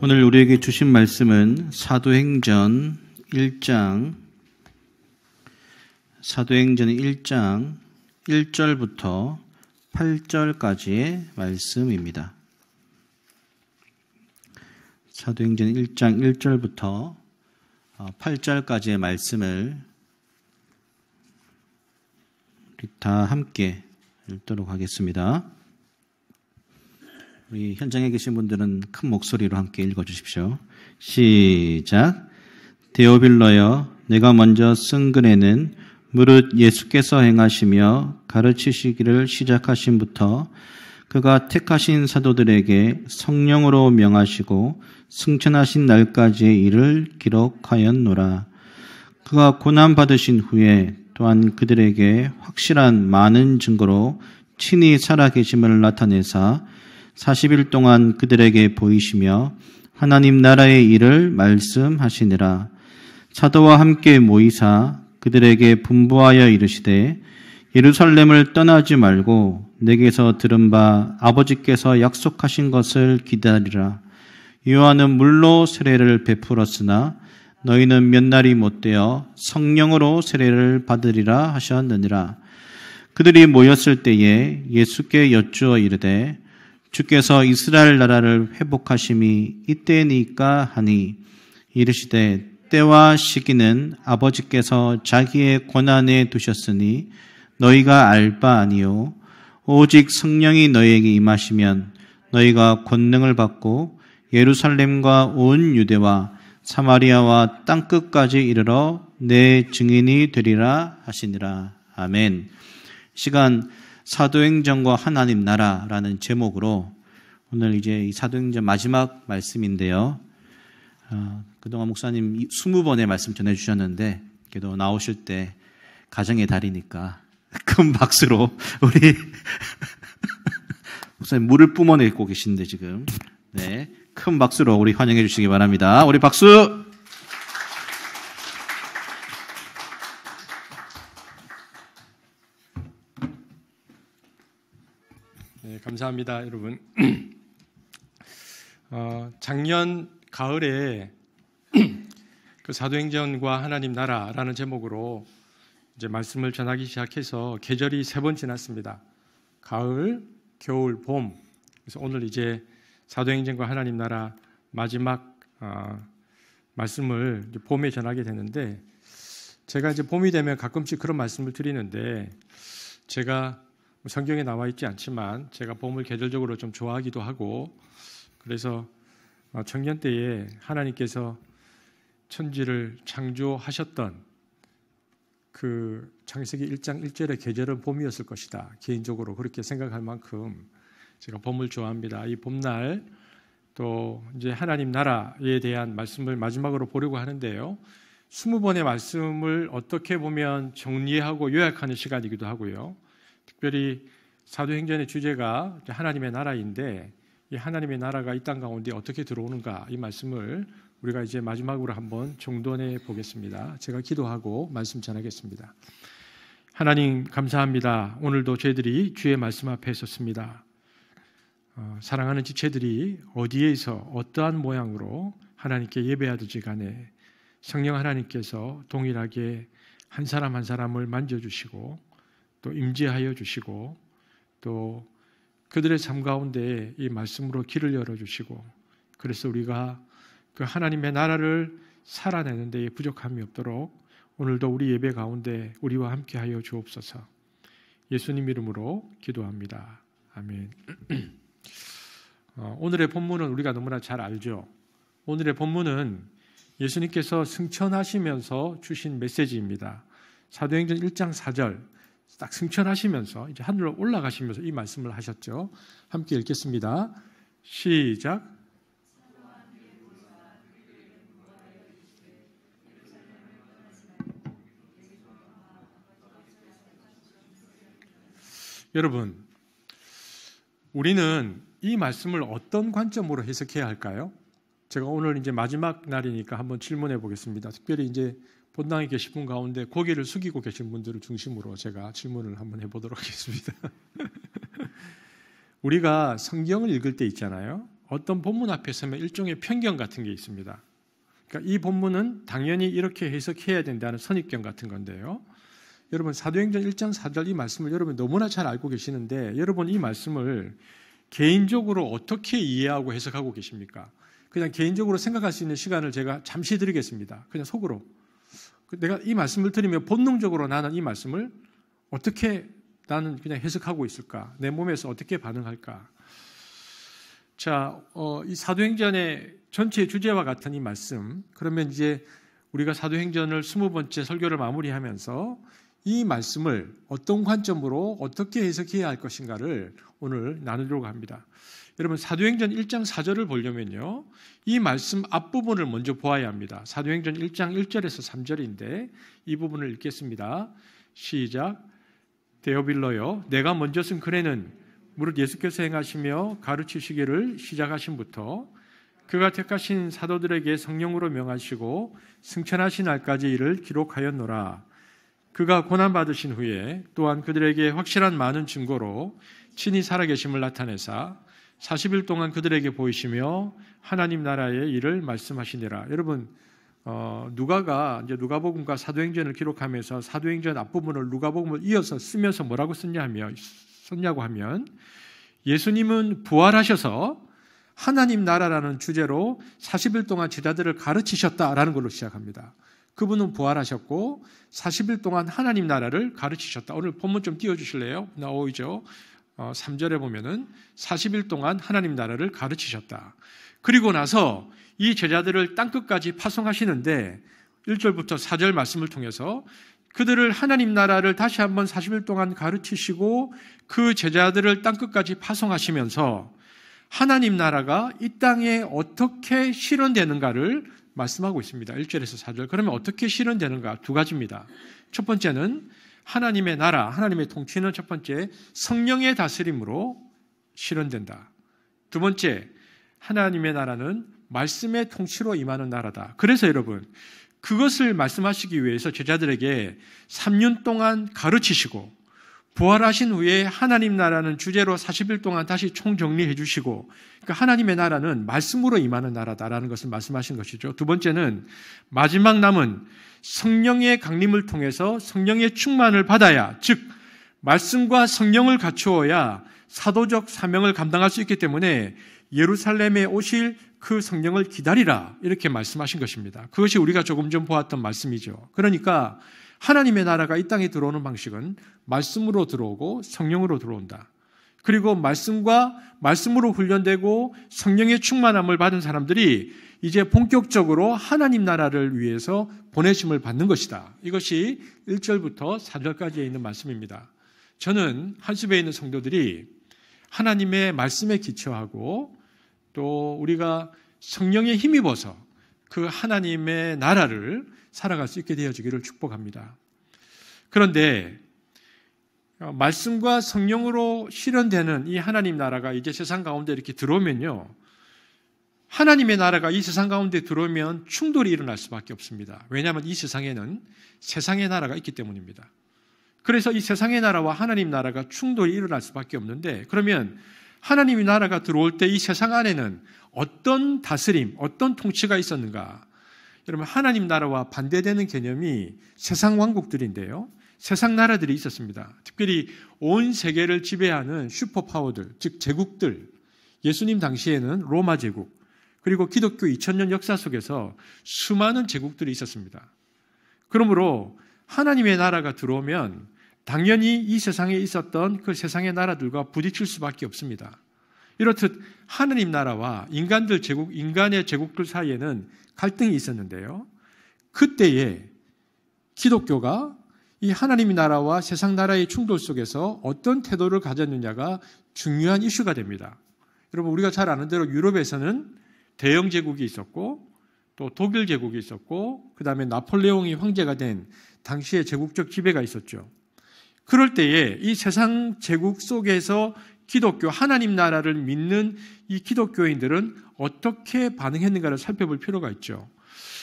오늘 우리에게 주신 말씀은 사도행전 1장 1절부터 8절까지의 말씀입니다. 사도행전 1장 1절부터 8절까지의 말씀을 우리 다 함께 읽도록 하겠습니다. 우리 현장에 계신 분들은 큰 목소리로 함께 읽어주십시오. 시작. 데오빌러여, 내가 먼저 쓴 글에는 무릇 예수께서 행하시며 가르치시기를 시작하신부터 그가 택하신 사도들에게 성령으로 명하시고 승천하신 날까지의 일을 기록하였노라. 그가 고난받으신 후에 또한 그들에게 확실한 많은 증거로 친히 살아계심을 나타내사 40일 동안 그들에게 보이시며 하나님 나라의 일을 말씀하시니라. 사도와 함께 모이사 그들에게 분부하여 이르시되 예루살렘을 떠나지 말고 내게서 들은 바 아버지께서 약속하신 것을 기다리라. 요한은 물로 세례를 베풀었으나 너희는 몇 날이 못되어 성령으로 세례를 받으리라 하셨느니라. 그들이 모였을 때에 예수께 여쭈어 이르되 주께서 이스라엘 나라를 회복하심이 이때니까 하니 이르시되 때와 시기는 아버지께서 자기의 권한에 두셨으니 너희가 알 바 아니요 오직 성령이 너희에게 임하시면 너희가 권능을 받고 예루살렘과 온 유대와 사마리아와 땅끝까지 이르러 내 증인이 되리라 하시니라. 아멘. 시간 사도행전과 하나님 나라라는 제목으로 오늘 이제 이 사도행전 마지막 말씀인데요. 그동안 목사님 20번의 말씀 전해주셨는데 그래도 나오실 때 가정의 달이니까 큰 박수로 우리 목사님 물을 뿜어내고 계시는데 지금 네, 큰 박수로 우리 환영해 주시기 바랍니다. 우리 박수! 네, 감사합니다, 여러분. 작년 가을에 그 사도행전과 하나님 나라라는 제목으로 이제 말씀을 전하기 시작해서 계절이 3번 지났습니다. 가을, 겨울, 봄. 그래서 오늘 이제 사도행전과 하나님 나라 마지막 말씀을 이제 봄에 전하게 되는데, 제가 이제 봄이 되면 가끔씩 그런 말씀을 드리는데, 제가 성경에 나와 있지 않지만 제가 봄을 계절적으로 좀 좋아하기도 하고, 그래서 청년 때에 하나님께서 천지를 창조하셨던 그 창세기 1장 1절의 계절은 봄이었을 것이다. 개인적으로 그렇게 생각할 만큼 제가 봄을 좋아합니다. 이 봄날 또 이제 하나님 나라에 대한 말씀을 마지막으로 보려고 하는데요. 20번의 말씀을 어떻게 보면 정리하고 요약하는 시간이기도 하고요. 특별히 사도행전의 주제가 하나님의 나라인데 이 하나님의 나라가 이 땅 가운데 어떻게 들어오는가, 이 말씀을 우리가 이제 마지막으로 한번 정돈해 보겠습니다. 제가 기도하고 말씀 전하겠습니다. 하나님 감사합니다. 오늘도 저희들이 주의 말씀 앞에 섰습니다. 사랑하는 지체들이 어디에서 어떠한 모양으로 하나님께 예배하든지 간에 성령 하나님께서 동일하게 한 사람 한 사람을 만져주시고 또 임재하여 주시고 또 그들의 삶 가운데 이 말씀으로 길을 열어주시고, 그래서 우리가 그 하나님의 나라를 살아내는 데에 부족함이 없도록 오늘도 우리 예배 가운데 우리와 함께하여 주옵소서. 예수님 이름으로 기도합니다. 아멘. 오늘의 본문은 우리가 너무나 잘 알죠. 오늘의 본문은 예수님께서 승천하시면서 주신 메시지입니다. 사도행전 1장 4절 딱 승천하시면서 이제 하늘로 올라가시면서 이 말씀을 하셨죠. 함께 읽겠습니다. 시작. 여러분, 우리는 이 말씀을 어떤 관점으로 해석해야 할까요? 제가 오늘 이제 마지막 날이니까 한번 질문해 보겠습니다. 특별히 이제 본당에 계신 분 가운데 고개를 숙이고 계신 분들을 중심으로 제가 질문을 한번 해보도록 하겠습니다. 우리가 성경을 읽을 때 있잖아요. 어떤 본문 앞에 서면 일종의 편견 같은 게 있습니다. 그러니까 이 본문은 당연히 이렇게 해석해야 된다는 선입견 같은 건데요. 여러분 사도행전 1장 4절 이 말씀을 여러분 너무나 잘 알고 계시는데 여러분 이 말씀을 개인적으로 어떻게 이해하고 해석하고 계십니까? 그냥 개인적으로 생각할 수 있는 시간을 제가 잠시 드리겠습니다. 그냥 속으로. 내가 이 말씀을 들으면 본능적으로 나는 이 말씀을 어떻게 나는 그냥 해석하고 있을까? 내 몸에서 어떻게 반응할까? 자, 이 사도행전의 전체 주제와 같은 이 말씀, 그러면 이제 우리가 사도행전을 20번째 설교를 마무리하면서 이 말씀을 어떤 관점으로 어떻게 해석해야 할 것인가를 오늘 나누려고 합니다. 여러분 사도행전 1장 4절을 보려면요. 이 말씀 앞부분을 먼저 보아야 합니다. 사도행전 1장 1절에서 3절인데 이 부분을 읽겠습니다. 시작. 데오빌로여 내가 먼저 쓴 글에는 무릇 예수께서 행하시며 가르치시기를 시작하신부터 그가 택하신 사도들에게 성령으로 명하시고 승천하신 날까지 이를 기록하였노라. 그가 고난받으신 후에 또한 그들에게 확실한 많은 증거로 친히 살아계심을 나타내사 40일 동안 그들에게 보이시며 하나님 나라의 일을 말씀하시니라. 여러분 누가가 이제 누가복음과 사도행전을 기록하면서 사도행전 앞부분을 누가복음을 이어서 쓰면서 뭐라고 썼냐고 하면 예수님은 부활하셔서 하나님 나라라는 주제로 40일 동안 제자들을 가르치셨다라는 걸로 시작합니다. 그분은 부활하셨고 40일 동안 하나님 나라를 가르치셨다. 오늘 본문 좀 띄워주실래요? 나오죠. 3절에 보면은 40일 동안 하나님 나라를 가르치셨다. 그리고 나서 이 제자들을 땅끝까지 파송하시는데 1절부터 4절 말씀을 통해서 그들을 하나님 나라를 다시 한번 40일 동안 가르치시고 그 제자들을 땅끝까지 파송하시면서 하나님 나라가 이 땅에 어떻게 실현되는가를 말씀하고 있습니다. 1절에서 4절. 그러면 어떻게 실현되는가? 두 가지입니다. 첫 번째는 하나님의 나라, 하나님의 통치는 첫 번째 성령의 다스림으로 실현된다. 두 번째, 하나님의 나라는 말씀의 통치로 임하는 나라다. 그래서 여러분, 그것을 말씀하시기 위해서 제자들에게 3년 동안 가르치시고 부활하신 후에 하나님 나라는 주제로 40일 동안 다시 총정리해 주시고 그러니까 하나님의 나라는 말씀으로 임하는 나라다라는 것을 말씀하신 것이죠. 두 번째는 마지막 남은 성령의 강림을 통해서 성령의 충만을 받아야 즉 말씀과 성령을 갖추어야 사도적 사명을 감당할 수 있기 때문에 예루살렘에 오실 그 성령을 기다리라 이렇게 말씀하신 것입니다. 그것이 우리가 조금 전 보았던 말씀이죠. 그러니까 하나님의 나라가 이 땅에 들어오는 방식은 말씀으로 들어오고 성령으로 들어온다. 그리고 말씀으로 훈련되고 성령의 충만함을 받은 사람들이 이제 본격적으로 하나님 나라를 위해서 보내심을 받는 것이다. 이것이 1절부터 4절까지에 있는 말씀입니다. 저는 한숲에 있는 성도들이 하나님의 말씀에 기초하고 또 우리가 성령에 힘입어서 그 하나님의 나라를 살아갈 수 있게 되어지기를 축복합니다. 그런데 말씀과 성령으로 실현되는 이 하나님 나라가 이제 세상 가운데 이렇게 들어오면요. 하나님의 나라가 이 세상 가운데 들어오면 충돌이 일어날 수밖에 없습니다. 왜냐하면 이 세상에는 세상의 나라가 있기 때문입니다. 그래서 이 세상의 나라와 하나님 나라가 충돌이 일어날 수밖에 없는데 그러면 하나님의 나라가 들어올 때 이 세상 안에는 어떤 다스림, 어떤 통치가 있었는가? 여러분 하나님 나라와 반대되는 개념이 세상 왕국들인데요. 세상 나라들이 있었습니다. 특별히 온 세계를 지배하는 슈퍼파워들, 즉 제국들. 예수님 당시에는 로마 제국, 그리고 기독교 2000년 역사 속에서 수많은 제국들이 있었습니다. 그러므로 하나님의 나라가 들어오면 당연히 이 세상에 있었던 그 세상의 나라들과 부딪힐 수밖에 없습니다. 이렇듯 하나님 나라와 인간의 제국들 사이에는 갈등이 있었는데요. 그때에 기독교가 이 하나님의 나라와 세상 나라의 충돌 속에서 어떤 태도를 가졌느냐가 중요한 이슈가 됩니다. 여러분 우리가 잘 아는 대로 유럽에서는 대영 제국이 있었고 또 독일 제국이 있었고 그 다음에 나폴레옹이 황제가 된 당시의 제국적 지배가 있었죠. 그럴 때에 이 세상 제국 속에서 기독교 하나님 나라를 믿는 이 기독교인들은 어떻게 반응했는가를 살펴볼 필요가 있죠.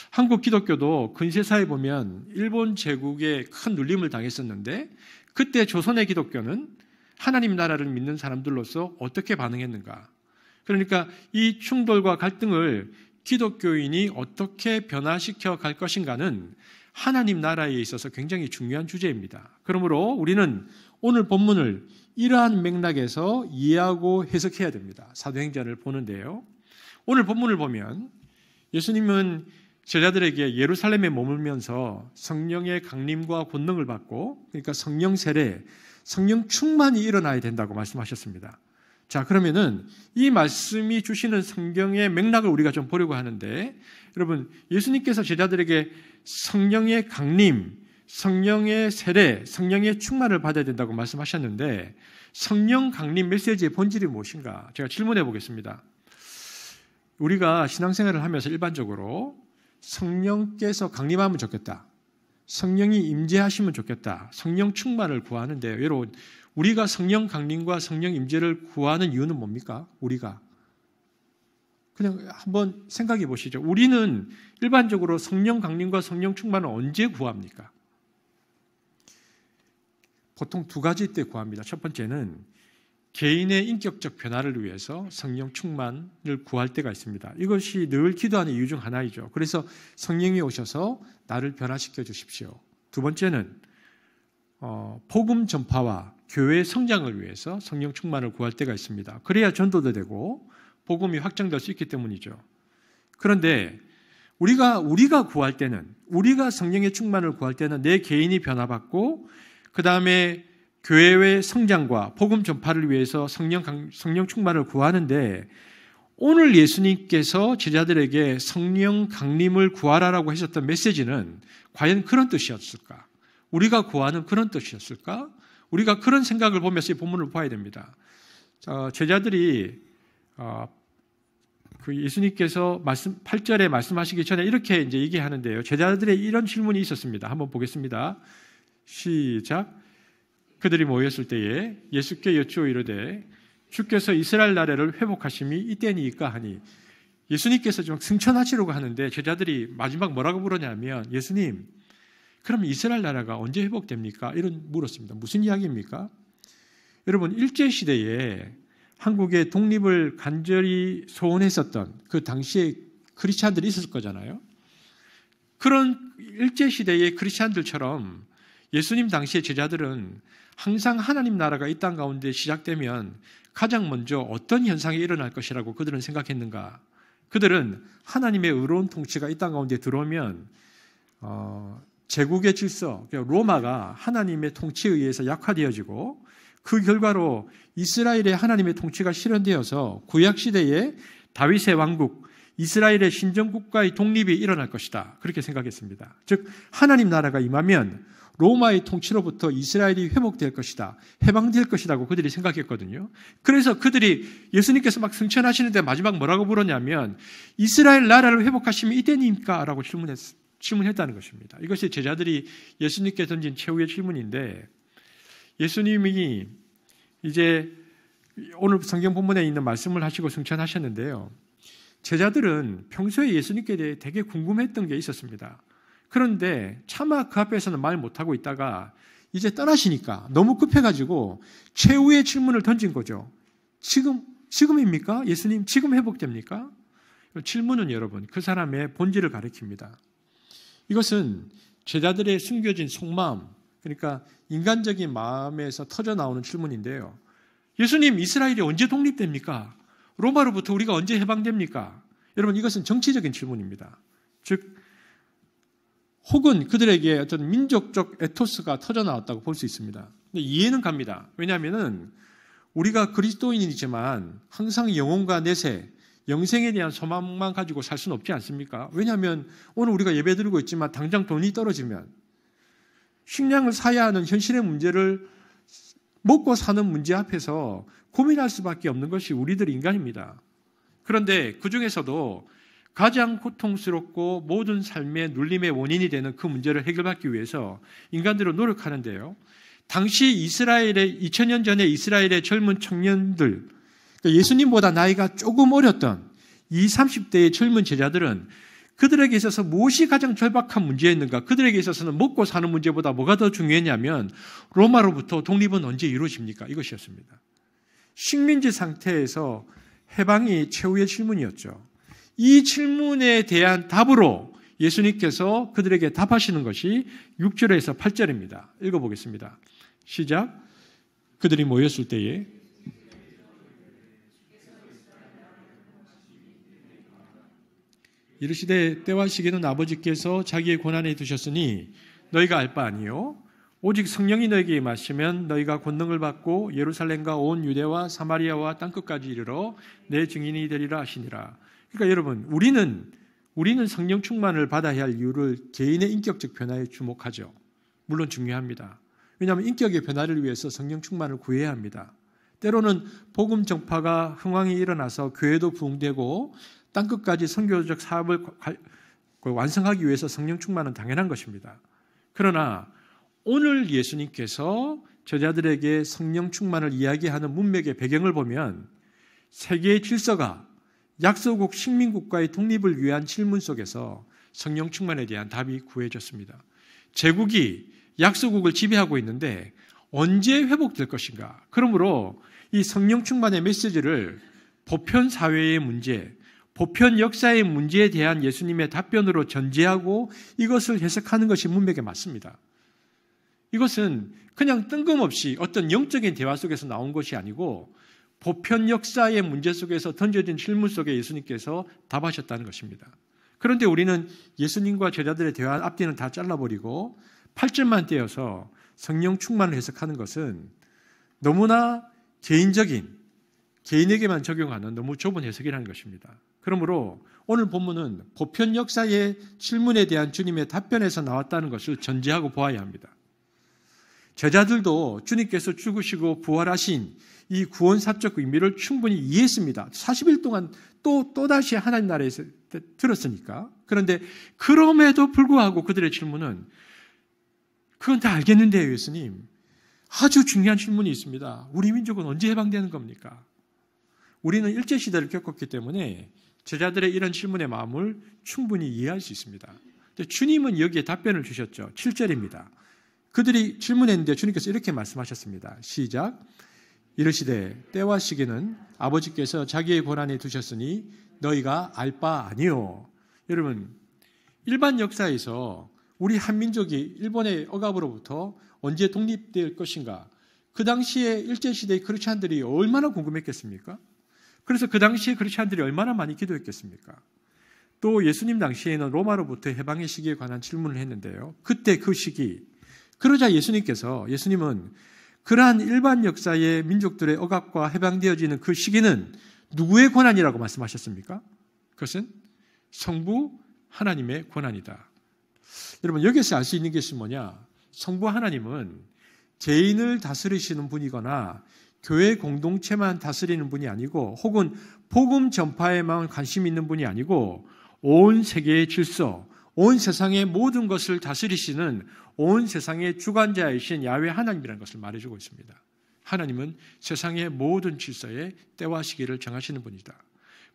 한국 기독교도 근세사에 보면 일본 제국에 큰 눌림을 당했었는데 그때 조선의 기독교는 하나님 나라를 믿는 사람들로서 어떻게 반응했는가? 그러니까 이 충돌과 갈등을 기독교인이 어떻게 변화시켜 갈 것인가는 하나님 나라에 있어서 굉장히 중요한 주제입니다. 그러므로 우리는 오늘 본문을 이러한 맥락에서 이해하고 해석해야 됩니다. 사도행전을 보는데요. 오늘 본문을 보면 예수님은 제자들에게 예루살렘에 머물면서 성령의 강림과 권능을 받고, 그러니까 성령 세례, 성령 충만이 일어나야 된다고 말씀하셨습니다. 자, 그러면은 이 말씀이 주시는 성경의 맥락을 우리가 좀 보려고 하는데, 여러분, 예수님께서 제자들에게 성령의 강림, 성령의 세례, 성령의 충만을 받아야 된다고 말씀하셨는데, 성령 강림 메시지의 본질이 무엇인가? 제가 질문해 보겠습니다. 우리가 신앙생활을 하면서 일반적으로 성령께서 강림하면 좋겠다, 성령이 임재하시면 좋겠다, 성령 충만을 구하는데, 여러분, 우리가 성령 강림과 성령 임재를 구하는 이유는 뭡니까? 우리가 그냥 한번 생각해 보시죠. 우리는 일반적으로 성령 강림과 성령 충만을 언제 구합니까? 보통 두 가지 때 구합니다. 첫 번째는 개인의 인격적 변화를 위해서 성령 충만을 구할 때가 있습니다. 이것이 늘 기도하는 이유 중 하나이죠. 그래서 성령이 오셔서 나를 변화시켜 주십시오. 두 번째는 복음 전파와 교회의 성장을 위해서 성령 충만을 구할 때가 있습니다. 그래야 전도도 되고 복음이 확장될 수 있기 때문이죠. 그런데 우리가 구할 때는, 우리가 성령의 충만을 구할 때는 내 개인이 변화받고, 그 다음에 교회의 성장과 복음 전파를 위해서 성령 충만을 구하는데, 오늘 예수님께서 제자들에게 성령 강림을 구하라라고 하셨던 메시지는 과연 그런 뜻이었을까? 우리가 구하는 그런 뜻이었을까? 우리가 그런 생각을 보면서 이 본문을 봐야 됩니다. 제자들이 그 예수님께서 8절에 말씀하시기 전에 이렇게 이제 얘기하는데요. 제자들의 이런 질문이 있었습니다. 한번 보겠습니다. 시작. 그들이 모였을 때에 예수께 여쭈어 이르되 주께서 이스라엘 나라를 회복하심이 이때니까 하니, 예수님께서 좀 승천하시려고 하는데 제자들이 마지막 뭐라고 물었냐면, 예수님, 그럼 이스라엘 나라가 언제 회복됩니까? 이런 물었습니다. 무슨 이야기입니까? 여러분, 일제시대에 한국의 독립을 간절히 소원했었던 그 당시에 크리스찬들이 있었을 거잖아요. 그런 일제시대의 크리스찬들처럼 예수님 당시의 제자들은 항상 하나님 나라가 이 땅 가운데 시작되면 가장 먼저 어떤 현상이 일어날 것이라고 그들은 생각했는가? 그들은 하나님의 의로운 통치가 이 땅 가운데 들어오면 제국의 질서, 로마가 하나님의 통치에 의해서 약화되어지고, 그 결과로 이스라엘의 하나님의 통치가 실현되어서 구약시대에 다윗의 왕국, 이스라엘의 신정국가의 독립이 일어날 것이다. 그렇게 생각했습니다. 즉 하나님 나라가 임하면 로마의 통치로부터 이스라엘이 회복될 것이다, 해방될 것이라고 그들이 생각했거든요. 그래서 그들이 예수님께서 막 승천하시는데 마지막 뭐라고 물었냐면, 이스라엘 나라를 회복하시면 이때니까? 라고 질문했다는 것입니다. 이것이 제자들이 예수님께 던진 최후의 질문인데, 예수님이 이제 오늘 성경 본문에 있는 말씀을 하시고 승천하셨는데요. 제자들은 평소에 예수님께 대해 되게 궁금했던 게 있었습니다. 그런데 차마 그 앞에서는 말 못하고 있다가 이제 떠나시니까 너무 급해가지고 최후의 질문을 던진 거죠. 지금입니까? 예수님, 지금 회복됩니까? 질문은 여러분, 그 사람의 본질을 가리킵니다. 이것은 제자들의 숨겨진 속마음, 그러니까 인간적인 마음에서 터져나오는 질문인데요. 예수님, 이스라엘이 언제 독립됩니까? 로마로부터 우리가 언제 해방됩니까? 여러분, 이것은 정치적인 질문입니다. 즉, 혹은 그들에게 어떤 민족적 에토스가 터져나왔다고 볼 수 있습니다. 근데 이해는 갑니다. 왜냐하면 우리가 그리스도인이지만 항상 영혼과 내세, 영생에 대한 소망만 가지고 살 수는 없지 않습니까? 왜냐하면 오늘 우리가 예배드리고 있지만 당장 돈이 떨어지면 식량을 사야 하는 현실의 문제를, 먹고 사는 문제 앞에서 고민할 수밖에 없는 것이 우리들 인간입니다. 그런데 그 중에서도 가장 고통스럽고 모든 삶의 눌림의 원인이 되는 그 문제를 해결받기 위해서 인간들은 노력하는데요. 당시 이스라엘의 2000년 전에 이스라엘의 젊은 청년들, 예수님보다 나이가 조금 어렸던 20, 30대의 젊은 제자들은 그들에게 있어서 무엇이 가장 절박한 문제였는가? 그들에게 있어서는 먹고 사는 문제보다 뭐가 더 중요했냐면 로마로부터 독립은 언제 이루어집니까? 이것이었습니다. 식민지 상태에서 해방이 최후의 질문이었죠. 이 질문에 대한 답으로 예수님께서 그들에게 답하시는 것이 6절에서 8절입니다. 읽어보겠습니다. 시작. 그들이 모였을 때에 이르시되 때와 시기는 아버지께서 자기의 권한에 두셨으니 너희가 알 바 아니요 오직 성령이 너희에게 임하시면 너희가 권능을 받고 예루살렘과 온 유대와 사마리아와 땅끝까지 이르러 내 증인이 되리라 하시니라. 그러니까 여러분 우리는 성령 충만을 받아야 할 이유를 개인의 인격적 변화에 주목하죠. 물론 중요합니다. 왜냐하면 인격의 변화를 위해서 성령 충만을 구해야 합니다. 때로는 복음 전파가 흥황이 일어나서 교회도 부흥되고 땅끝까지 선교적 사업을 완성하기 위해서 성령 충만은 당연한 것입니다. 그러나 오늘 예수님께서 저자들에게 성령 충만을 이야기하는 문맥의 배경을 보면 세계의 질서가 약소국 식민국가의 독립을 위한 질문 속에서 성령 충만에 대한 답이 구해졌습니다. 제국이 약소국을 지배하고 있는데 언제 회복될 것인가? 그러므로 이 성령 충만의 메시지를 보편 사회의 문제, 보편 역사의 문제에 대한 예수님의 답변으로 전제하고 이것을 해석하는 것이 문맥에 맞습니다. 이것은 그냥 뜬금없이 어떤 영적인 대화 속에서 나온 것이 아니고 보편 역사의 문제 속에서 던져진 질문 속에 예수님께서 답하셨다는 것입니다. 그런데 우리는 예수님과 제자들의 대화 앞뒤는 다 잘라버리고 8절만 떼어서 성령 충만을 해석하는 것은 너무나 개인적인, 개인에게만 적용하는 너무 좁은 해석이라는 것입니다. 그러므로 오늘 본문은 보편 역사의 질문에 대한 주님의 답변에서 나왔다는 것을 전제하고 보아야 합니다. 제자들도 주님께서 죽으시고 부활하신 이 구원사적 의미를 충분히 이해했습니다. 40일 동안 또다시 하나님 나라에서 들었으니까. 그런데 그럼에도 불구하고 그들의 질문은 그건 다 알겠는데요, 예수님. 아주 중요한 질문이 있습니다. 우리 민족은 언제 해방되는 겁니까? 우리는 일제시대를 겪었기 때문에 제자들의 이런 질문의 마음을 충분히 이해할 수 있습니다. 근데 주님은 여기에 답변을 주셨죠. 7절입니다. 그들이 질문했는데 주님께서 이렇게 말씀하셨습니다. 시작. 이르시되 때와 시기는 아버지께서 자기의 권한에 두셨으니 너희가 알 바 아니요. 여러분, 일반 역사에서 우리 한민족이 일본의 억압으로부터 언제 독립될 것인가? 그 당시에 일제시대의 크리스찬들이 얼마나 궁금했겠습니까? 그래서 그 당시에 크리스찬들이 얼마나 많이 기도했겠습니까? 또 예수님 당시에는 로마로부터 해방의 시기에 관한 질문을 했는데요. 그때 그 시기, 그러자 예수님은 그러한 일반 역사의 민족들의 억압과 해방되어지는 그 시기는 누구의 권한이라고 말씀하셨습니까? 그것은 성부 하나님의 권한이다. 여러분, 여기서 알 수 있는 것이 뭐냐? 성부 하나님은 개인을 다스리시는 분이거나 교회 공동체만 다스리는 분이 아니고 혹은 복음 전파에만 관심 있는 분이 아니고 온 세계의 질서, 온 세상의 모든 것을 다스리시는 온 세상의 주관자이신 야훼 하나님이라는 것을 말해주고 있습니다. 하나님은 세상의 모든 질서의 때와 시기를 정하시는 분이다.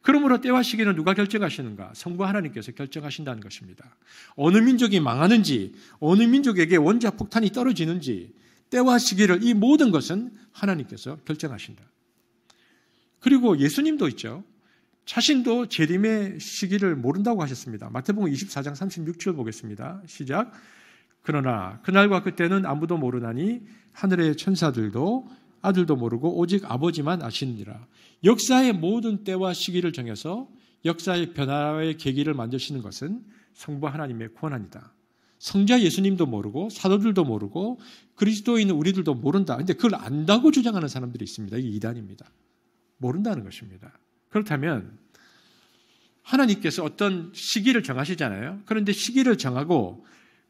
그러므로 때와 시기는 누가 결정하시는가? 성부 하나님께서 결정하신다는 것입니다. 어느 민족이 망하는지, 어느 민족에게 원자 폭탄이 떨어지는지, 때와 시기를 이 모든 것은 하나님께서 결정하신다. 그리고 예수님도 있죠. 자신도 재림의 시기를 모른다고 하셨습니다. 마태복음 24장 36절 보겠습니다. 시작. 그러나 그날과 그때는 아무도 모르나니 하늘의 천사들도 아들도 모르고 오직 아버지만 아시느니라. 역사의 모든 때와 시기를 정해서 역사의 변화의 계기를 만드시는 것은 성부 하나님의 권한이다. 성자 예수님도 모르고 사도들도 모르고 그리스도인 우리들도 모른다. 그런데 그걸 안다고 주장하는 사람들이 있습니다. 이게 이단입니다. 모른다는 것입니다. 그렇다면 하나님께서 어떤 시기를 정하시잖아요. 그런데 시기를 정하고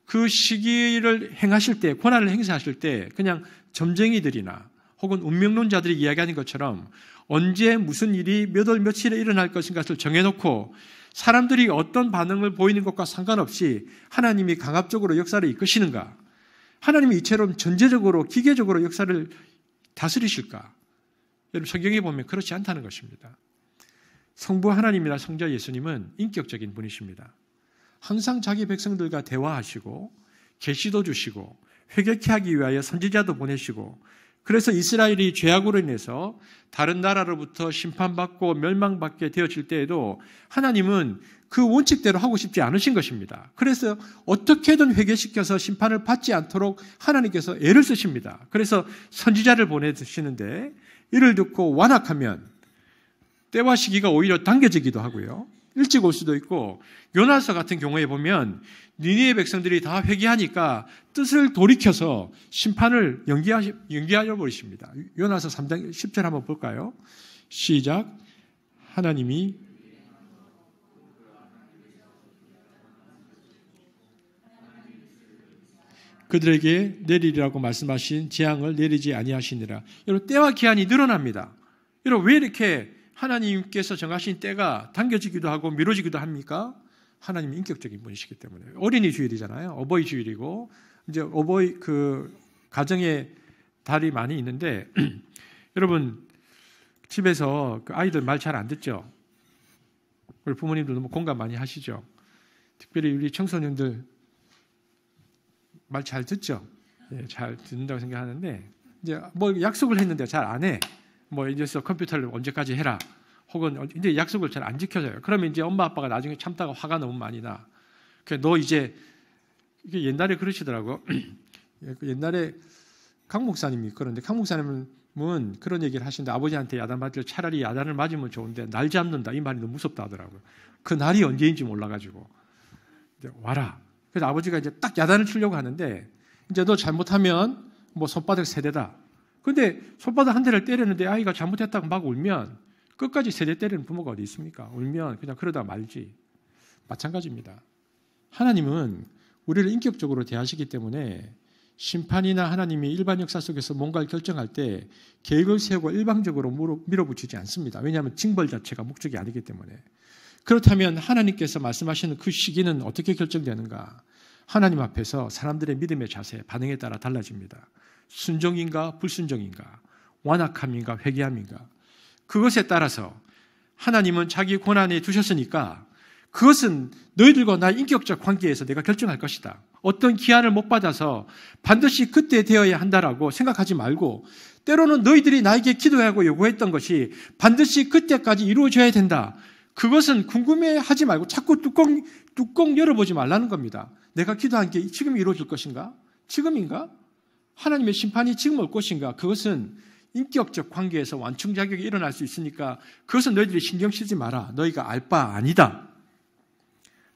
그 시기를 행하실 때, 권한을 행사하실 때 그냥 점쟁이들이나 혹은 운명론자들이 이야기하는 것처럼 언제 무슨 일이 몇 월 며칠에 일어날 것인가를 정해놓고 사람들이 어떤 반응을 보이는 것과 상관없이 하나님이 강압적으로 역사를 이끄시는가? 하나님이 이처럼 전제적으로 기계적으로 역사를 다스리실까? 여러분, 성경에 보면 그렇지 않다는 것입니다. 성부 하나님이나 성자 예수님은 인격적인 분이십니다. 항상 자기 백성들과 대화하시고 계시도 주시고 회개케 하기 위하여 선지자도 보내시고 그래서 이스라엘이 죄악으로 인해서 다른 나라로부터 심판받고 멸망받게 되어질 때에도 하나님은 그 원칙대로 하고 싶지 않으신 것입니다. 그래서 어떻게든 회개시켜서 심판을 받지 않도록 하나님께서 애를 쓰십니다. 그래서 선지자를 보내주시는데 이를 듣고 완악하면 때와 시기가 오히려 당겨지기도 하고요. 일찍 올 수도 있고, 요나서 같은 경우에 보면 니느웨 백성들이 다 회개하니까 뜻을 돌이켜서 심판을 연기하여 버리십니다. 요나서 3장 10절 한번 볼까요? 시작. 하나님이 그들에게 내리리라고 말씀하신 재앙을 내리지 아니하시니라. 여러분, 때와 기한이 늘어납니다. 여러분, 왜 이렇게 하나님께서 정하신 때가 당겨지기도 하고 미뤄지기도 합니까? 하나님이 인격적인 분이시기 때문에. 어린이 주일이잖아요. 어버이 주일이고, 이제 어버이 가정의 달이 많이 있는데, 여러분, 집에서 그 아이들 말 잘 안 듣죠? 우리 부모님도 너무 공감 많이 하시죠? 특별히 우리 청소년들 말 잘 듣죠? 예, 잘 듣는다고 생각하는데, 이제 뭐 약속을 했는데 잘 안 해. 뭐 이제서 컴퓨터를 언제까지 해라. 혹은 이제 약속을 잘 안 지켜져요. 그러면 이제 엄마 아빠가 나중에 참다가 화가 너무 많이 나. 너 이제 이게 옛날에 그러시더라고. 옛날에 강 목사님이 그런데 강 목사님은 그런 얘기를 하시는데 아버지한테 야단 맞을 차라리 야단을 맞으면 좋은데 날 잡는다 이 말이 너무 무섭다 하더라고요. 그 날이 언제인지 몰라가지고 이제 와라. 그래서 아버지가 이제 딱 야단을 치려고 하는데 이제 너 잘못하면 뭐 손바닥 세대다. 근데 손바닥 한 대를 때렸는데 아이가 잘못했다고 막 울면 끝까지 세대 때리는 부모가 어디 있습니까? 울면 그냥 그러다 말지. 마찬가지입니다. 하나님은 우리를 인격적으로 대하시기 때문에 심판이나 하나님이 일반 역사 속에서 뭔가를 결정할 때 계획을 세우고 일방적으로 밀어붙이지 않습니다. 왜냐하면 징벌 자체가 목적이 아니기 때문에. 그렇다면 하나님께서 말씀하시는 그 시기는 어떻게 결정되는가? 하나님 앞에서 사람들의 믿음의 자세, 반응에 따라 달라집니다. 순종인가 불순종인가, 완악함인가 회개함인가, 그것에 따라서 하나님은 자기 권한에 두셨으니까 그것은 너희들과 나의 인격적 관계에서 내가 결정할 것이다. 어떤 기한을 못 받아서 반드시 그때 되어야 한다라고 생각하지 말고, 때로는 너희들이 나에게 기도하고 요구했던 것이 반드시 그때까지 이루어져야 된다. 그것은 궁금해하지 말고 자꾸 뚜껑 열어보지 말라는 겁니다. 내가 기도한 게 지금 이루어질 것인가? 지금인가? 하나님의 심판이 지금 올 것인가? 그것은 인격적 관계에서 완충작용이 일어날 수 있으니까 그것은 너희들이 신경 쓰지 마라. 너희가 알 바 아니다.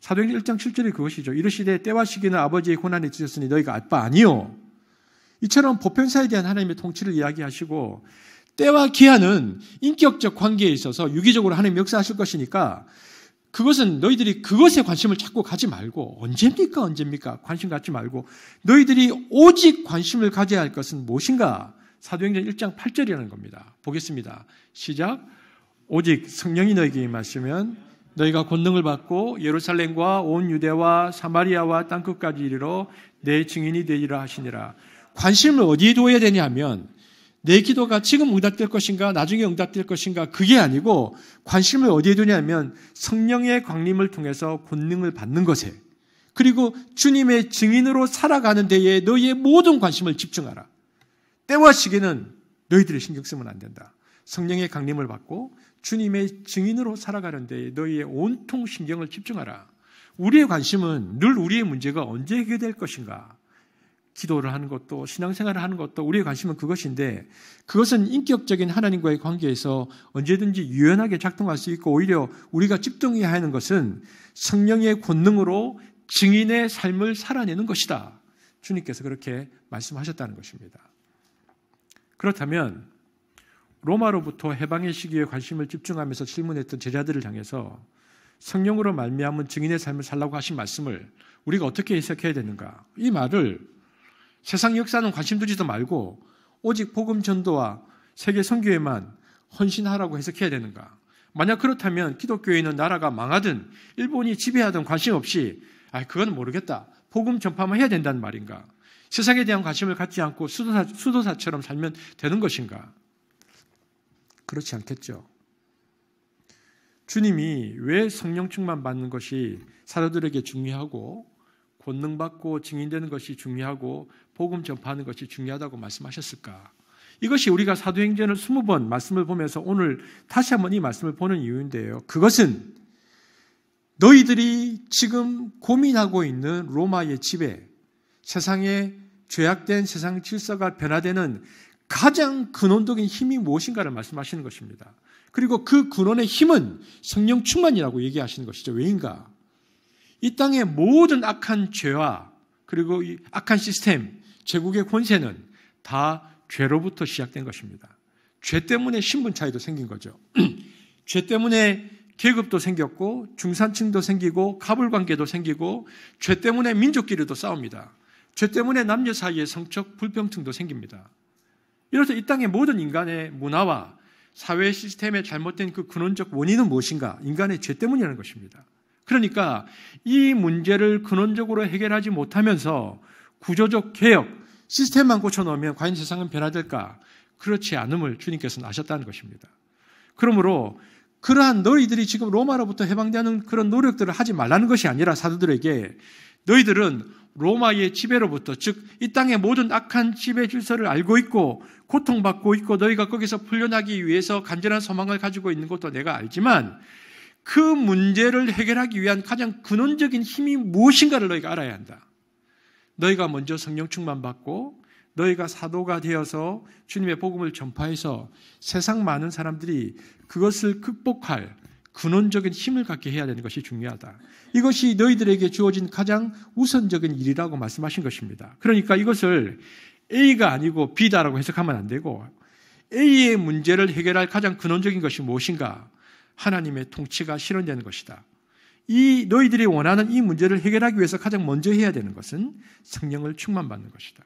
사도행전 1장 7절이 그것이죠. 이르시되 때와 시기는 아버지의 권한에 주셨으니 너희가 알 바 아니요. 이처럼 보편사에 대한 하나님의 통치를 이야기하시고, 때와 기한은 인격적 관계에 있어서 유기적으로 하나님 역사하실 것이니까 그것은 너희들이 그것에 관심을 자꾸 가지 말고, 언제입니까? 관심 갖지 말고 너희들이 오직 관심을 가져야 할 것은 무엇인가? 사도행전 1장 8절이라는 겁니다. 보겠습니다. 시작. 오직 성령이 너희에게 임하시면 너희가 권능을 받고 예루살렘과 온 유대와 사마리아와 땅끝까지 이르러 내 증인이 되리라 하시니라. 관심을 어디에 둬야 되냐면 내 기도가 지금 응답될 것인가 나중에 응답될 것인가 그게 아니고, 관심을 어디에 두냐면 성령의 강림을 통해서 권능을 받는 것에, 그리고 주님의 증인으로 살아가는 데에 너희의 모든 관심을 집중하라. 때와 시기는 너희들이 신경 쓰면 안 된다. 성령의 강림을 받고 주님의 증인으로 살아가는 데에 너희의 온통 신경을 집중하라. 우리의 관심은 늘 우리의 문제가 언제 해결될 것인가. 기도를 하는 것도 신앙생활을 하는 것도 우리의 관심은 그것인데, 그것은 인격적인 하나님과의 관계에서 언제든지 유연하게 작동할 수 있고, 오히려 우리가 집중해야 하는 것은 성령의 권능으로 증인의 삶을 살아내는 것이다. 주님께서 그렇게 말씀하셨다는 것입니다. 그렇다면 로마로부터 해방의 시기에 관심을 집중하면서 질문했던 제자들을 향해서 성령으로 말미암은 증인의 삶을 살라고 하신 말씀을 우리가 어떻게 해석해야 되는가? 이 말을 세상 역사는 관심 두지도 말고 오직 복음 전도와 세계 선교에만 헌신하라고 해석해야 되는가? 만약 그렇다면 기독교인은 나라가 망하든 일본이 지배하든 관심 없이 그건 모르겠다. 복음 전파만 해야 된다는 말인가? 세상에 대한 관심을 갖지 않고 수도사처럼 살면 되는 것인가? 그렇지 않겠죠. 주님이 왜 성령 충만 받는 것이 사도들에게 중요하고 권능받고 증인되는 것이 중요하고 복음 전파하는 것이 중요하다고 말씀하셨을까? 이것이 우리가 사도행전을 20번 말씀을 보면서 오늘 다시 한번 이 말씀을 보는 이유인데요. 그것은 너희들이 지금 고민하고 있는 로마의 지배, 세상의 죄악된 세상 질서가 변화되는 가장 근원적인 힘이 무엇인가를 말씀하시는 것입니다. 그리고 그 근원의 힘은 성령 충만이라고 얘기하시는 것이죠. 왜인가? 이 땅의 모든 악한 죄와 그리고 이 악한 시스템, 제국의 권세는 다 죄로부터 시작된 것입니다. 죄 때문에 신분 차이도 생긴 거죠. 죄 때문에 계급도 생겼고 중산층도 생기고 가불관계도 생기고 죄 때문에 민족끼리도 싸웁니다. 죄 때문에 남녀 사이에 성적 불평등도 생깁니다. 이로써 이 땅의 모든 인간의 문화와 사회 시스템의 잘못된 그 근원적 원인은 무엇인가? 인간의 죄 때문이라는 것입니다. 그러니까 이 문제를 근원적으로 해결하지 못하면서 구조적 개혁, 시스템만 고쳐놓으면 과연 세상은 변화될까? 그렇지 않음을 주님께서는 아셨다는 것입니다. 그러므로 그러한 너희들이 지금 로마로부터 해방되는 그런 노력들을 하지 말라는 것이 아니라 사도들에게 너희들은 로마의 지배로부터, 즉 이 땅의 모든 악한 지배 질서를 알고 있고 고통받고 있고 너희가 거기서 풀려나기 위해서 간절한 소망을 가지고 있는 것도 내가 알지만 그 문제를 해결하기 위한 가장 근원적인 힘이 무엇인가를 너희가 알아야 한다. 너희가 먼저 성령 충만 받고 너희가 사도가 되어서 주님의 복음을 전파해서 세상 많은 사람들이 그것을 극복할 근원적인 힘을 갖게 해야 되는 것이 중요하다. 이것이 너희들에게 주어진 가장 우선적인 일이라고 말씀하신 것입니다. 그러니까 이것을 A가 아니고 B다라고 해석하면 안 되고 A의 문제를 해결할 가장 근원적인 것이 무엇인가? 하나님의 통치가 실현되는 것이다. 이 너희들이 원하는 이 문제를 해결하기 위해서 가장 먼저 해야 되는 것은 성령을 충만받는 것이다.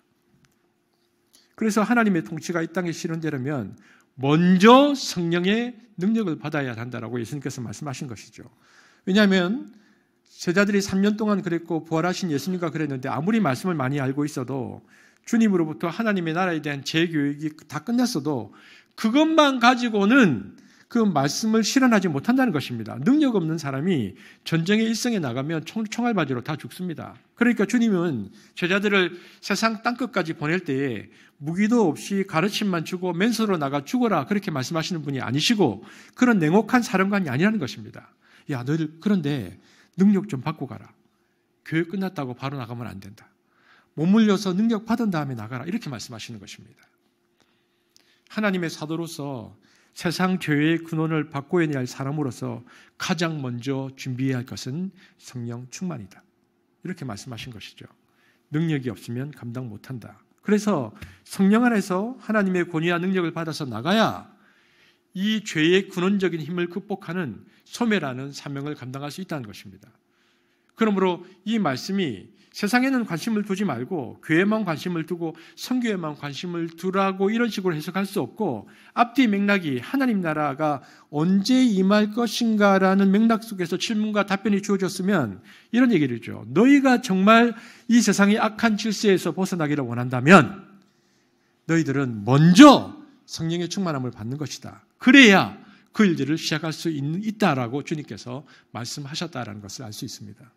그래서 하나님의 통치가 이 땅에 실현되려면 먼저 성령의 능력을 받아야 한다라고 예수님께서 말씀하신 것이죠. 왜냐하면 제자들이 3년 동안 그랬고 부활하신 예수님과 그랬는데 아무리 말씀을 많이 알고 있어도 주님으로부터 하나님의 나라에 대한 재교육이 다 끝났어도 그것만 가지고는 그 말씀을 실현하지 못한다는 것입니다. 능력 없는 사람이 전쟁의 일성에 나가면 총알바지로 다 죽습니다. 그러니까 주님은 제자들을 세상 땅끝까지 보낼 때에 무기도 없이 가르침만 주고 맨손으로 나가 죽어라 그렇게 말씀하시는 분이 아니시고 그런 냉혹한 사령관이 아니라는 것입니다. 야, 너희들 그런데 능력 좀 받고 가라. 교육 끝났다고 바로 나가면 안 된다. 머물려서 능력 받은 다음에 나가라. 이렇게 말씀하시는 것입니다. 하나님의 사도로서 세상 죄의 근원을 바꿔야 할 사람으로서 가장 먼저 준비해야 할 것은 성령 충만이다. 이렇게 말씀하신 것이죠. 능력이 없으면 감당 못한다. 그래서 성령 안에서 하나님의 권위와 능력을 받아서 나가야 이 죄의 근원적인 힘을 극복하는 소멸하는 사명을 감당할 수 있다는 것입니다. 그러므로 이 말씀이 세상에는 관심을 두지 말고 교회만 관심을 두고 선교에만 관심을 두라고 이런 식으로 해석할 수 없고 앞뒤 맥락이 하나님 나라가 언제 임할 것인가라는 맥락 속에서 질문과 답변이 주어졌으면 이런 얘기를 하죠. 너희가 정말 이 세상의 악한 질서에서 벗어나기를 원한다면 너희들은 먼저 성령의 충만함을 받는 것이다. 그래야 그 일들을 시작할 수 있다라고 주님께서 말씀하셨다라는 것을 알 수 있습니다.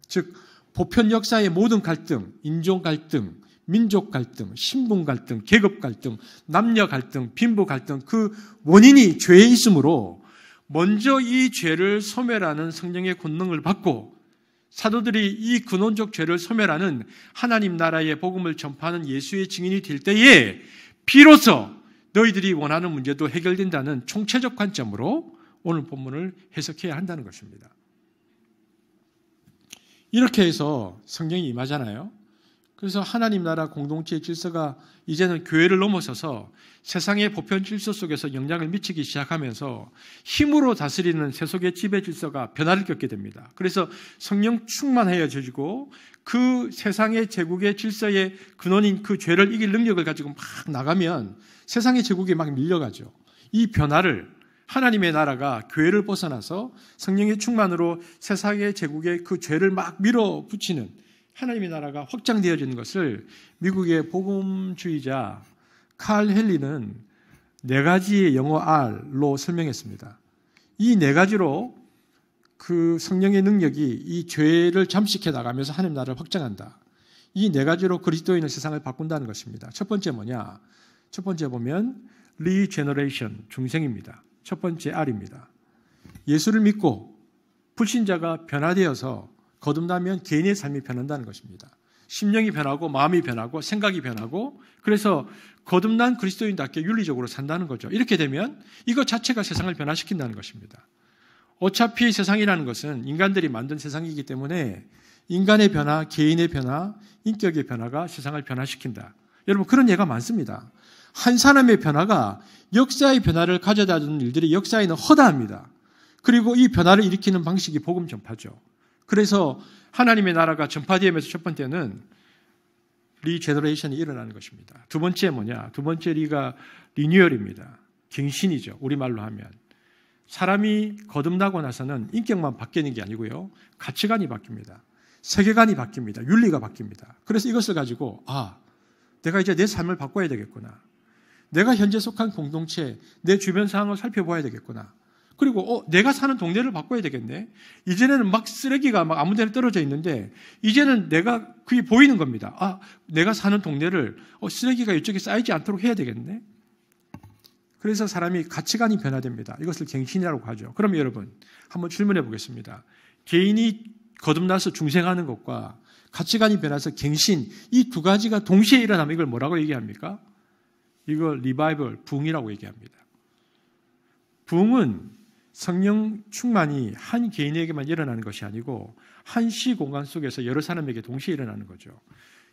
즉 보편 역사의 모든 갈등, 인종 갈등, 민족 갈등, 신분 갈등, 계급 갈등, 남녀 갈등, 빈부 갈등 그 원인이 죄에 있으므로 먼저 이 죄를 소멸하는 성령의 권능을 받고 사도들이 이 근원적 죄를 소멸하는 하나님 나라의 복음을 전파하는 예수의 증인이 될 때에 비로소 너희들이 원하는 문제도 해결된다는 총체적 관점으로 오늘 본문을 해석해야 한다는 것입니다. 이렇게 해서 성령이 임하잖아요. 그래서 하나님 나라 공동체의 질서가 이제는 교회를 넘어서서 세상의 보편 질서 속에서 영향을 미치기 시작하면서 힘으로 다스리는 세속의 지배 질서가 변화를 겪게 됩니다. 그래서 성령 충만해져지고 그 세상의 제국의 질서의 근원인 그 죄를 이길 능력을 가지고 막 나가면 세상의 제국이 막 밀려가죠. 이 변화를 하나님의 나라가 교회를 벗어나서 성령의 충만으로 세상의 제국의 그 죄를 막 밀어붙이는 하나님의 나라가 확장되어지는 것을 미국의 복음주의자 칼 헨리는 4가지의 영어 R로 설명했습니다. 이 4가지로 그 성령의 능력이 이 죄를 잠식해 나가면서 하나님 나라를 확장한다. 이 4가지로 그리스도인의 세상을 바꾼다는 것입니다. 첫 번째 뭐냐? 첫 번째 보면 리제너레이션, 중생입니다. 첫 번째 R입니다. 예수를 믿고 불신자가 변화되어서 거듭나면 개인의 삶이 변한다는 것입니다. 심령이 변하고 마음이 변하고 생각이 변하고 그래서 거듭난 그리스도인답게 윤리적으로 산다는 거죠. 이렇게 되면 이것 자체가 세상을 변화시킨다는 것입니다. 어차피 세상이라는 것은 인간들이 만든 세상이기 때문에 인간의 변화, 개인의 변화, 인격의 변화가 세상을 변화시킨다. 여러분 그런 예가 많습니다. 한 사람의 변화가 역사의 변화를 가져다 주는 일들이 역사에는 허다합니다. 그리고 이 변화를 일으키는 방식이 복음 전파죠. 그래서 하나님의 나라가 전파되면서 첫 번째는 리제너레이션이 일어나는 것입니다. 두 번째 뭐냐? 두 번째 리가 리뉴얼입니다. 갱신이죠. 우리말로 하면. 사람이 거듭나고 나서는 인격만 바뀌는 게 아니고요. 가치관이 바뀝니다. 세계관이 바뀝니다. 윤리가 바뀝니다. 그래서 이것을 가지고 내가 이제 내 삶을 바꿔야 되겠구나. 내가 현재 속한 공동체, 내 주변 상황을 살펴봐야 되겠구나. 그리고 내가 사는 동네를 바꿔야 되겠네. 이제는 막 쓰레기가 막 아무 데나 떨어져 있는데 이제는 내가 그게 보이는 겁니다. 내가 사는 동네를 쓰레기가 이쪽에 쌓이지 않도록 해야 되겠네. 그래서 사람이 가치관이 변화됩니다. 이것을 갱신이라고 하죠. 그럼 여러분 한번 질문해 보겠습니다. 개인이 거듭나서 중생하는 것과 가치관이 변해서 갱신, 이 두 가지가 동시에 일어나면 이걸 뭐라고 얘기합니까? 이걸 리바이벌, 부흥이라고 얘기합니다. 부흥은 성령 충만이 한 개인에게만 일어나는 것이 아니고 한 시공간 속에서 여러 사람에게 동시에 일어나는 거죠.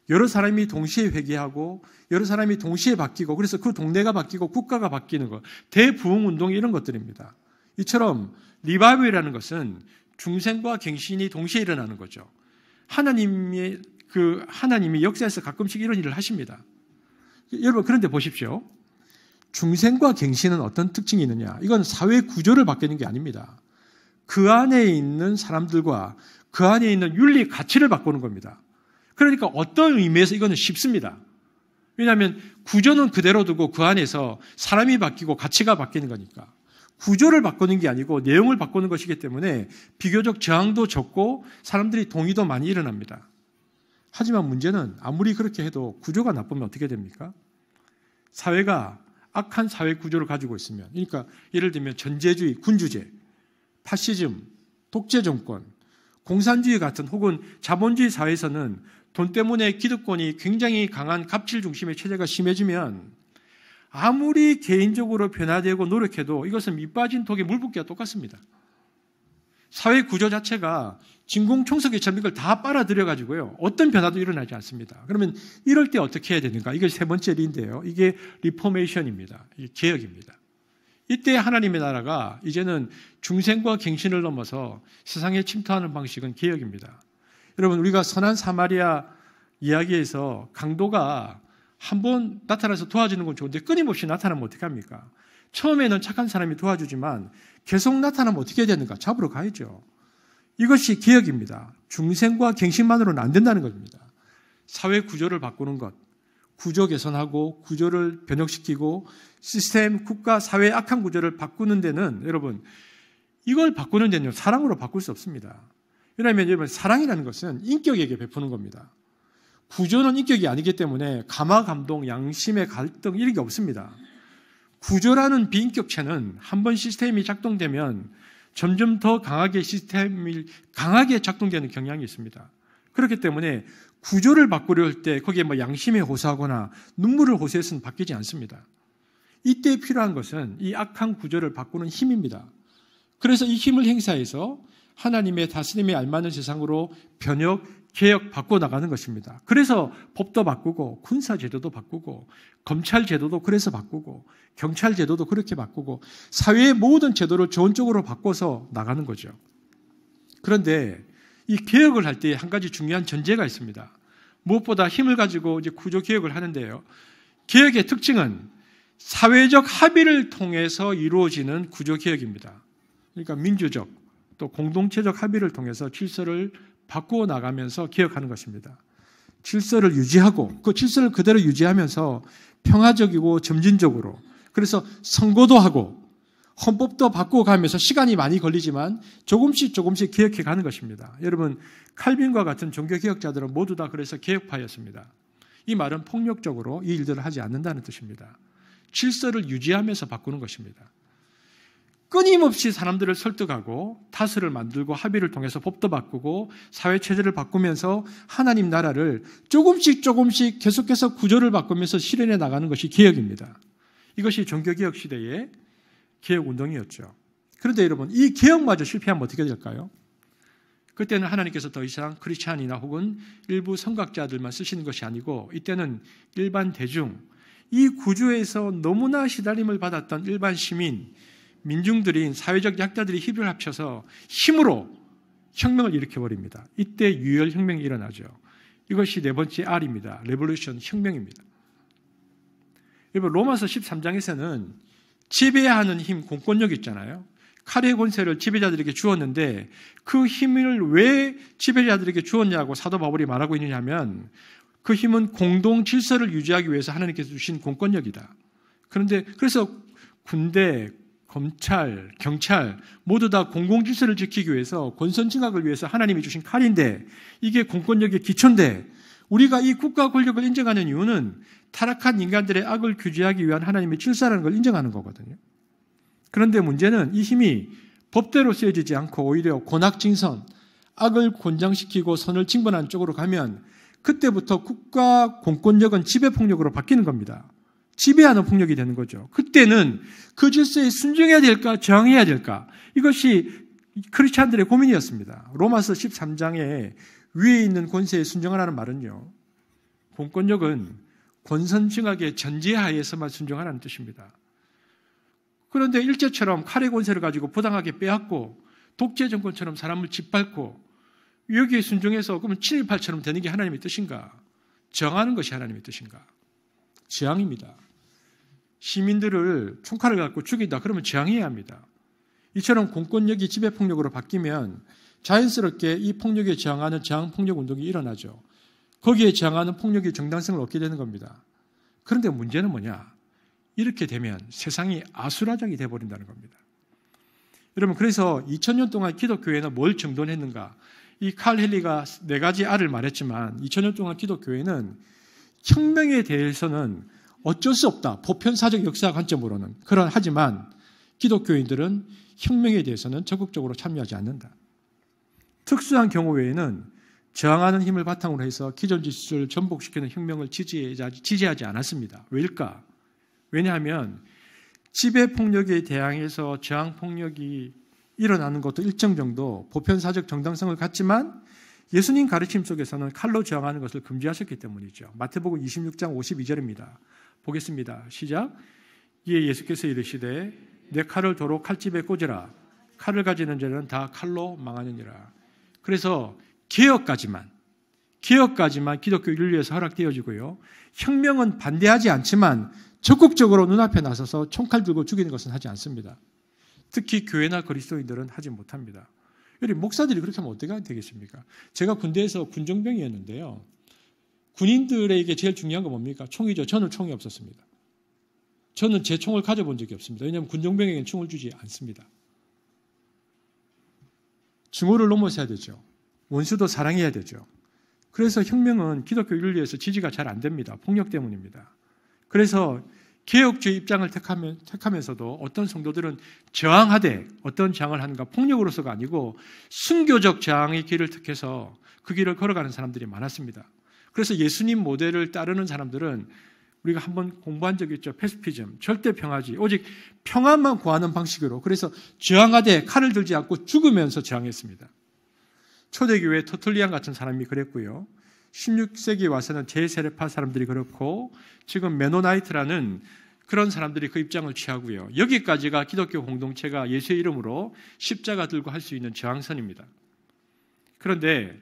여러 사람이 동시에 회개하고 여러 사람이 동시에 바뀌고 그래서 그 동네가 바뀌고 국가가 바뀌는 것, 대부흥 운동 이런 것들입니다. 이처럼 리바이벌이라는 것은 중생과 갱신이 동시에 일어나는 거죠. 하나님이 역사에서 가끔씩 이런 일을 하십니다. 여러분 그런데 보십시오. 중생과 갱신은 어떤 특징이 있느냐? 이건 사회 구조를 바뀌는 게 아닙니다. 그 안에 있는 사람들과 그 안에 있는 윤리 가치를 바꾸는 겁니다. 그러니까 어떤 의미에서 이거는 쉽습니다. 왜냐하면 구조는 그대로 두고 그 안에서 사람이 바뀌고 가치가 바뀌는 거니까. 구조를 바꾸는 게 아니고 내용을 바꾸는 것이기 때문에 비교적 저항도 적고 사람들이 동의도 많이 일어납니다. 하지만 문제는 아무리 그렇게 해도 구조가 나쁘면 어떻게 됩니까? 사회가 악한 사회 구조를 가지고 있으면, 그러니까 예를 들면 전제주의, 군주제, 파시즘, 독재 정권, 공산주의 같은 혹은 자본주의 사회에서는 돈 때문에 기득권이 굉장히 강한 갑질 중심의 체제가 심해지면 아무리 개인적으로 변화되고 노력해도 이것은 밑 빠진 독에 물 붓기와 똑같습니다. 사회 구조 자체가 진공청소기처럼 이걸 다 빨아들여가지고요. 어떤 변화도 일어나지 않습니다. 그러면 이럴 때 어떻게 해야 되는가? 이게 세 번째 리인데요. 이게 리포메이션입니다. 이게 개혁입니다. 이때 하나님의 나라가 이제는 중생과 갱신을 넘어서 세상에 침투하는 방식은 개혁입니다. 여러분 우리가 선한 사마리아 이야기에서 강도가 한번 나타나서 도와주는 건 좋은데 끊임없이 나타나면 어떻게 합니까? 처음에는 착한 사람이 도와주지만 계속 나타나면 어떻게 해야 되는가? 잡으러 가야죠. 이것이 개혁입니다. 중생과 갱신만으로는 안 된다는 겁니다. 사회 구조를 바꾸는 것, 구조 개선하고 구조를 변혁시키고 시스템, 국가, 사회의 악한 구조를 바꾸는 데는 여러분 이걸 바꾸는 데는 사랑으로 바꿀 수 없습니다. 왜냐하면 여러분 사랑이라는 것은 인격에게 베푸는 겁니다. 구조는 인격이 아니기 때문에 감화, 감동, 양심의 갈등 이런 게 없습니다. 구조라는 비인격체는 한번 시스템이 작동되면 점점 더 강하게 시스템이 강하게 작동되는 경향이 있습니다. 그렇기 때문에 구조를 바꾸려 할 때 거기에 양심에 호소하거나 눈물을 호소해서는 바뀌지 않습니다. 이때 필요한 것은 이 악한 구조를 바꾸는 힘입니다. 그래서 이 힘을 행사해서 하나님의 다스림에 알맞는 세상으로 변혁, 개혁 바꿔나가는 것입니다. 그래서 법도 바꾸고 군사제도도 바꾸고 검찰제도도 그래서 바꾸고 경찰제도도 그렇게 바꾸고 사회의 모든 제도를 좋은 쪽으로 바꿔서 나가는 거죠. 그런데 이 개혁을 할 때 한 가지 중요한 전제가 있습니다. 무엇보다 힘을 가지고 이제 구조 개혁을 하는데요. 개혁의 특징은 사회적 합의를 통해서 이루어지는 구조 개혁입니다. 그러니까 민주적 또 공동체적 합의를 통해서 질서를 바꾸어 나가면서 개혁하는 것입니다. 질서를 유지하고 그 질서를 그대로 유지하면서 평화적이고 점진적으로 그래서 선거도 하고 헌법도 바꾸어가면서 시간이 많이 걸리지만 조금씩 개혁해 가는 것입니다. 여러분 칼빈과 같은 종교개혁자들은 모두 다 그래서 개혁파였습니다. 이 말은 폭력적으로 이 일들을 하지 않는다는 뜻입니다. 질서를 유지하면서 바꾸는 것입니다. 끊임없이 사람들을 설득하고 다스를 만들고 합의를 통해서 법도 바꾸고 사회체제를 바꾸면서 하나님 나라를 조금씩 계속해서 구조를 바꾸면서 실현해 나가는 것이 개혁입니다. 이것이 종교개혁 시대의 개혁운동이었죠. 그런데 여러분, 이 개혁마저 실패하면 어떻게 될까요? 그때는 하나님께서 더 이상 크리스찬이나 혹은 일부 성각자들만 쓰시는 것이 아니고 이때는 일반 대중, 이 구조에서 너무나 시달림을 받았던 일반 시민, 민중들인 사회적 약자들이 힘을 합쳐서 힘으로 혁명을 일으켜버립니다. 이때 유혈혁명이 일어나죠. 이것이 네 번째 R입니다. 레볼루션, 혁명입니다. 여러분, 로마서 13장에서는 지배하는 힘, 공권력 있잖아요. 칼의 권세를 지배자들에게 주었는데 그 힘을 왜 지배자들에게 주었냐고 사도 바울이 말하고 있느냐 하면 그 힘은 공동 질서를 유지하기 위해서 하나님께서 주신 공권력이다. 그런데 그래서 군대, 검찰, 경찰 모두 다 공공 질서를 지키기 위해서 권선징악을 위해서 하나님이 주신 칼인데 이게 공권력의 기초인데 우리가 이 국가 권력을 인정하는 이유는 타락한 인간들의 악을 규제하기 위한 하나님의 질서라는 걸 인정하는 거거든요. 그런데 문제는 이 힘이 법대로 쓰여지지 않고 오히려 권악징선, 악을 권장시키고 선을 징벌하는 쪽으로 가면 그때부터 국가 공권력은 지배폭력으로 바뀌는 겁니다. 지배하는 폭력이 되는 거죠. 그때는 그 질서에 순종해야 될까 저항해야 될까 이것이 크리스찬들의 고민이었습니다. 로마서 13장에 위에 있는 권세에 순종하라는 말은요. 공권력은 권선징악의 전제하에서만 순종하라는 뜻입니다. 그런데 일제처럼 칼의 권세를 가지고 부당하게 빼앗고 독재 정권처럼 사람을 짓밟고 여기에 순종해서 그러면 친일파처럼 되는 게 하나님의 뜻인가? 저항하는 것이 하나님의 뜻인가? 저항입니다. 시민들을 총칼을 갖고 죽인다. 그러면 저항해야 합니다. 이처럼 공권력이 지배폭력으로 바뀌면 자연스럽게 이 폭력에 저항하는 저항폭력 운동이 일어나죠. 거기에 저항하는 폭력이 정당성을 얻게 되는 겁니다. 그런데 문제는 뭐냐? 이렇게 되면 세상이 아수라장이 되어버린다는 겁니다. 여러분, 그래서 2000년 동안 기독교회는 뭘 정돈했는가? 이 칼 헨리가 4가지 R을 말했지만 2000년 동안 기독교회는 혁명에 대해서는 어쩔 수 없다. 보편사적 역사 관점으로는. 하지만 기독교인들은 혁명에 대해서는 적극적으로 참여하지 않는다. 특수한 경우 외에는 저항하는 힘을 바탕으로 해서 기존 질서를 전복시키는 혁명을 지지하지 않았습니다. 왜일까? 왜냐하면 지배폭력에 대항해서 저항폭력이 일어나는 것도 일정 정도 보편사적 정당성을 갖지만 예수님 가르침 속에서는 칼로 저항하는 것을 금지하셨기 때문이죠. 마태복음 26장 52절입니다. 보겠습니다. 시작. 이에 예수께서 이르시되 내 칼을 도로 칼집에 꽂으라. 칼을 가지는 자는 다 칼로 망하느니라. 그래서 개혁까지만 기독교 윤리에서 허락되어지고요. 혁명은 반대하지 않지만 적극적으로 눈앞에 나서서 총칼 들고 죽이는 것은 하지 않습니다. 특히 교회나 그리스도인들은 하지 못합니다. 여기 목사들이 그렇게 하면 어떻게 되겠습니까? 제가 군대에서 군종병이었는데요. 군인들에게 제일 중요한 건 뭡니까? 총이죠. 저는 총이 없었습니다. 저는 제 총을 가져본 적이 없습니다. 왜냐하면 군종병에게는 총을 주지 않습니다. 증오를 넘어서야 되죠. 원수도 사랑해야 되죠. 그래서 혁명은 기독교 윤리에서 지지가 잘 안 됩니다. 폭력 때문입니다. 그래서 개혁주의 입장을 택하면서도 어떤 성도들은 저항하되 어떤 저항을 하는가 폭력으로서가 아니고 순교적 저항의 길을 택해서 그 길을 걸어가는 사람들이 많았습니다. 그래서 예수님 모델을 따르는 사람들은 우리가 한번 공부한 적이 있죠. 패시피즘, 절대 평화주의, 오직 평화만 구하는 방식으로 그래서 저항하되 칼을 들지 않고 죽으면서 저항했습니다. 초대교회 터툴리안 같은 사람이 그랬고요. 16세기 와서는 제세례파 사람들이 그렇고 지금 메노나이트라는 그런 사람들이 그 입장을 취하고요. 여기까지가 기독교 공동체가 예수의 이름으로 십자가 들고 할 수 있는 저항선입니다. 그런데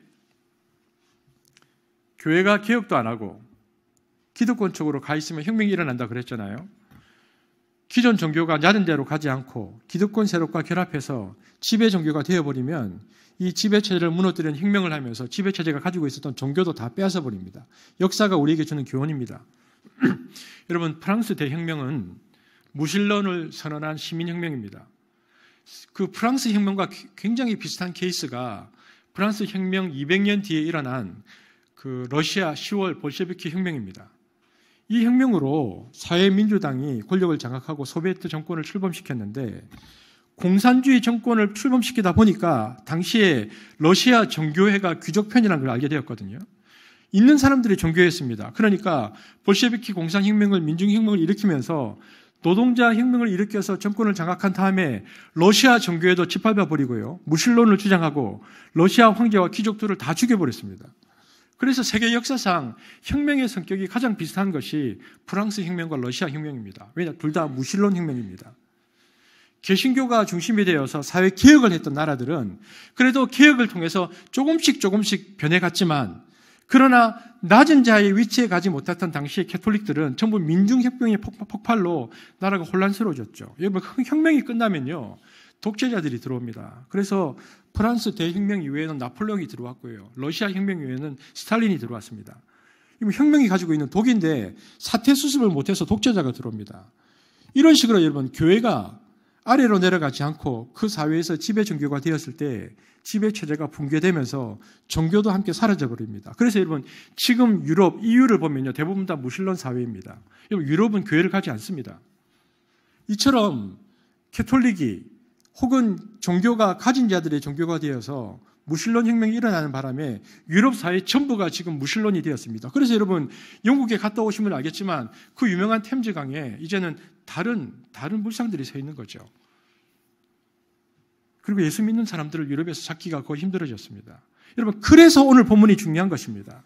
교회가 개혁도 안 하고 기득권 쪽으로 가 있으면 혁명이 일어난다 그랬잖아요. 기존 종교가 나름대로 가지 않고 기득권 세력과 결합해서 지배 종교가 되어버리면 이 지배체제를 무너뜨리는 혁명을 하면서 지배체제가 가지고 있었던 종교도 다 빼앗아 버립니다. 역사가 우리에게 주는 교훈입니다. 여러분, 프랑스 대혁명은 무신론을 선언한 시민혁명입니다. 그 프랑스 혁명과 굉장히 비슷한 케이스가 프랑스 혁명 200년 뒤에 일어난 그 러시아 10월 볼셰비키 혁명입니다. 이 혁명으로 사회민주당이 권력을 장악하고 소비에트 정권을 출범시켰는데 공산주의 정권을 출범시키다 보니까 당시에 러시아 정교회가 귀족편이라는 걸 알게 되었거든요. 있는 사람들이 종교였습니다. 그러니까 볼셰비키 공산혁명을 민중혁명을 일으키면서 노동자 혁명을 일으켜서 정권을 장악한 다음에 러시아 정교회도 짓밟아 버리고요. 무신론을 주장하고 러시아 황제와 귀족들을 다 죽여버렸습니다. 그래서 세계 역사상 혁명의 성격이 가장 비슷한 것이 프랑스 혁명과 러시아 혁명입니다. 왜냐? 둘 다 무신론 혁명입니다. 개신교가 중심이 되어서 사회 개혁을 했던 나라들은 그래도 개혁을 통해서 조금씩 변해갔지만 그러나 낮은 자의 위치에 가지 못했던 당시의 캐톨릭들은 전부 민중혁명의 폭발로 나라가 혼란스러워졌죠. 여러분, 혁명이 끝나면요, 독재자들이 들어옵니다. 그래서 프랑스 대혁명 이후에는 나폴레옹이 들어왔고요. 러시아 혁명 이후에는 스탈린이 들어왔습니다. 혁명이 가지고 있는 독인데 사태 수습을 못해서 독재자가 들어옵니다. 이런 식으로 여러분, 교회가 아래로 내려가지 않고 그 사회에서 지배 종교가 되었을 때 지배 체제가 붕괴되면서 종교도 함께 사라져버립니다. 그래서 여러분, 지금 유럽, EU를 보면요, 대부분 다 무신론 사회입니다. 여러분, 유럽은 교회를 가지 않습니다. 이처럼 캐톨릭이 혹은 종교가 가진 자들의 종교가 되어서 무신론 혁명이 일어나는 바람에 유럽 사회 전부가 지금 무신론이 되었습니다. 그래서 여러분, 영국에 갔다 오시면 알겠지만 그 유명한 템즈강에 이제는 다른 불상들이 서 있는 거죠. 그리고 예수 믿는 사람들을 유럽에서 찾기가 거의 힘들어졌습니다. 여러분, 그래서 오늘 본문이 중요한 것입니다.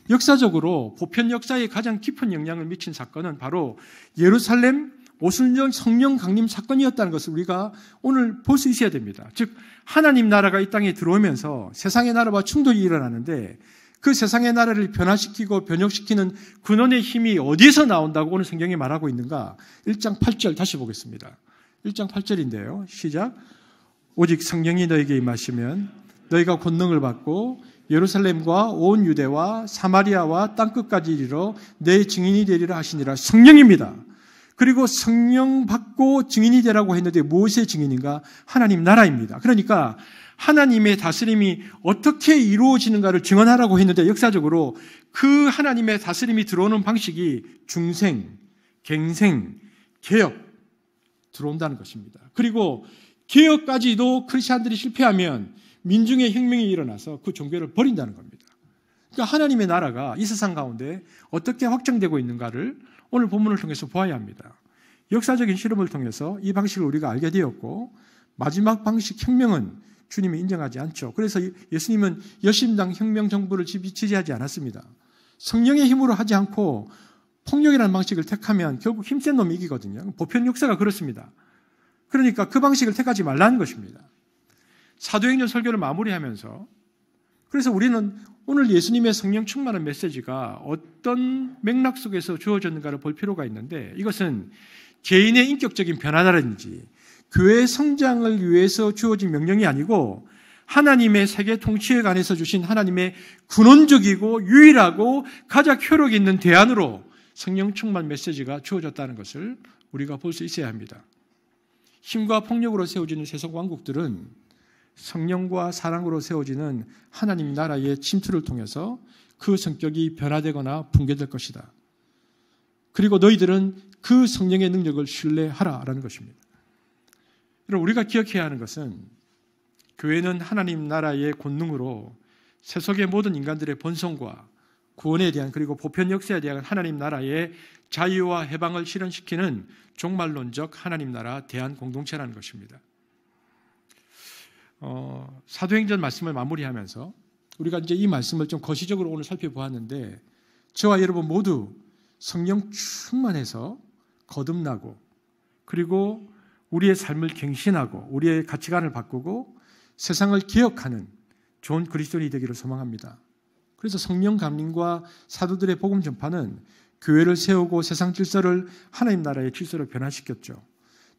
역사적으로 보편 역사에 가장 깊은 영향을 미친 사건은 바로 예루살렘 오순절 성령 강림 사건이었다는 것을 우리가 오늘 볼 수 있어야 됩니다. 즉, 하나님 나라가 이 땅에 들어오면서 세상의 나라와 충돌이 일어나는데 그 세상의 나라를 변화시키고 변혁시키는 근원의 힘이 어디에서 나온다고 오늘 성경이 말하고 있는가? 1장 8절 다시 보겠습니다. 1장 8절인데요. 시작. 오직 성령이 너에게 임하시면 너희가 권능을 받고 예루살렘과 온 유대와 사마리아와 땅끝까지 이르러 내 증인이 되리라 하시니라. 성령입니다. 그리고 성령 받고 증인이 되라고 했는데 무엇의 증인인가? 하나님 나라입니다. 그러니까 하나님의 다스림이 어떻게 이루어지는가를 증언하라고 했는데 역사적으로 그 하나님의 다스림이 들어오는 방식이 중생, 갱생, 개혁 들어온다는 것입니다. 그리고 개혁까지도 크리스찬들이 실패하면 민중의 혁명이 일어나서 그 종교를 버린다는 겁니다. 그러니까 하나님의 나라가 이 세상 가운데 어떻게 확정되고 있는가를 오늘 본문을 통해서 보아야 합니다. 역사적인 실험을 통해서 이 방식을 우리가 알게 되었고 마지막 방식 혁명은 주님이 인정하지 않죠. 그래서 예수님은 여심당 혁명 정부를 지지하지 않았습니다. 성령의 힘으로 하지 않고 폭력이라는 방식을 택하면 결국 힘센 놈이 이기거든요. 보편 역사가 그렇습니다. 그러니까 그 방식을 택하지 말라는 것입니다. 사도행전 설교를 마무리하면서 그래서 우리는 오늘 예수님의 성령 충만한 메시지가 어떤 맥락 속에서 주어졌는가를 볼 필요가 있는데 이것은 개인의 인격적인 변화라든지 교회의 성장을 위해서 주어진 명령이 아니고 하나님의 세계 통치에 관해서 주신 하나님의 근원적이고 유일하고 가장 효력 있는 대안으로 성령 충만 메시지가 주어졌다는 것을 우리가 볼 수 있어야 합니다. 힘과 폭력으로 세워지는 세속 왕국들은 성령과 사랑으로 세워지는 하나님 나라의 침투를 통해서 그 성격이 변화되거나 붕괴될 것이다. 그리고 너희들은 그 성령의 능력을 신뢰하라라는 것입니다. 여러분, 우리가 기억해야 하는 것은 교회는 하나님 나라의 권능으로 세속의 모든 인간들의 번성과 구원에 대한 그리고 보편 역사에 대한 하나님 나라의 자유와 해방을 실현시키는 종말론적 하나님 나라 대한 공동체라는 것입니다. 사도행전 말씀을 마무리하면서 우리가 이제 이 말씀을 좀 거시적으로 오늘 살펴보았는데 저와 여러분 모두 성령 충만해서 거듭나고 그리고 우리의 삶을 갱신하고 우리의 가치관을 바꾸고 세상을 개혁하는 좋은 그리스도인이 되기를 소망합니다. 그래서 성령 감림과 사도들의 복음 전파는 교회를 세우고 세상 질서를 하나님 나라의 질서로 변화시켰죠.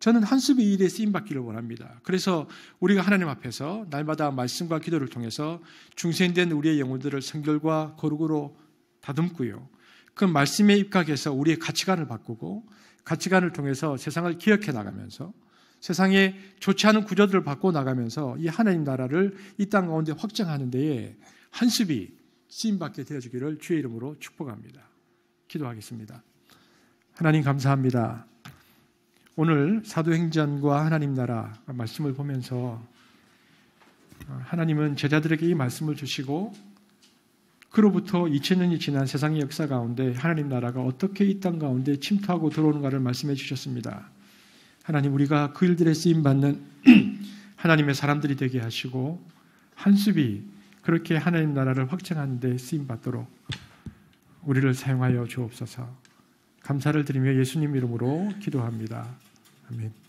저는 한수비 일에 쓰임받기를 원합니다. 그래서 우리가 하나님 앞에서 날마다 말씀과 기도를 통해서 중생된 우리의 영혼들을 성결과 거룩으로 다듬고요. 그 말씀에 입각해서 우리의 가치관을 바꾸고 가치관을 통해서 세상을 기억해 나가면서 세상에 좋지 않은 구조들을 바꿔 나가면서 이 하나님 나라를 이 땅 가운데 확장하는 데에 한수비 쓰임받게 되어주기를 주의 이름으로 축복합니다. 기도하겠습니다. 하나님 감사합니다. 오늘 사도행전과 하나님 나라 말씀을 보면서 하나님은 제자들에게 이 말씀을 주시고 그로부터 2000년이 지난 세상의 역사 가운데 하나님 나라가 어떻게 이 땅 가운데 침투하고 들어오는가를 말씀해 주셨습니다. 하나님, 우리가 그 일들에 쓰임받는 하나님의 사람들이 되게 하시고 한수비 그렇게 하나님 나라를 확장하는 데 쓰임받도록 우리를 사용하여 주옵소서. 감사를 드리며 예수님 이름으로 기도합니다. 아멘.